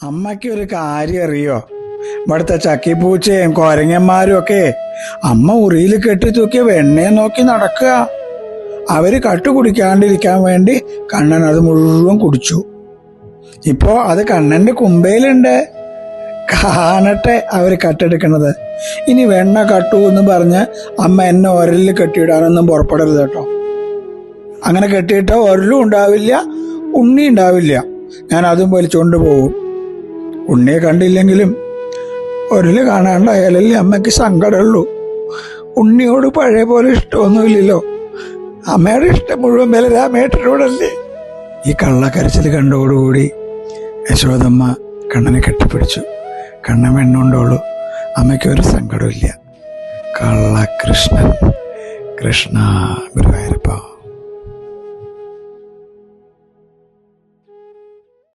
അമ്മയ്ക്ക് ഒരു കാര്യം അറിയോ? ഇവിടുത്തെ ചക്കിപ്പൂച്ചയും കൊരങ്ങന്മാരും ഒക്കെ അമ്മ ഉറിയിൽ കെട്ടി തൂക്കിയ വെണ്ണയെ നോക്കി നടക്കുക. അവര് കട്ടു കുടിക്കാണ്ടിരിക്കാൻ വേണ്ടി കണ്ണൻ അത് മുഴുവൻ കുടിച്ചു. ഇപ്പോ അത് കണ്ണന്റെ കുമ്പയിലുണ്ട്. കാണട്ടെ അവര് കട്ടെടുക്കണത്. ഇനി വെണ്ണ കട്ടു എന്ന് പറഞ്ഞ് അമ്മ എന്നെ ഒരലിൽ കെട്ടിയിടാനൊന്നും പുറപ്പെടരുത് കേട്ടോ. അങ്ങനെ കെട്ടിയിട്ട ഒരലും ഉണ്ടാവില്ല, ഉണ്ണി ഉണ്ടാവില്ല. ഞാൻ അതും വലിച്ചുകൊണ്ട് പോകും. ഉണ്ണിയെ കണ്ടില്ലെങ്കിലും ഒരല് കാണാണ്ടായാലല്ലേ അമ്മയ്ക്ക് സങ്കടമുള്ളൂ. ഉണ്ണിയോട് പഴയ പോലെ ഇഷ്ടമൊന്നുമില്ലല്ലോ. അമ്മയുടെ ഇഷ്ടം മുഴുവൻ ബലരാമേട്ടനോടല്ലേ. ഈ കള്ളക്കരച്ചിൽ കണ്ടോടുകൂടി യശോദമ്മ കണ്ണനെ കെട്ടിപ്പിടിച്ചു. കണ്ണൻ വെണ്ണുണ്ടോളൂ, അമ്മയ്ക്കൊരു സങ്കടമില്ല. കള്ളകൃഷ്ണൻ. കൃഷ്ണ ഗുരുവായൂരപ്പ.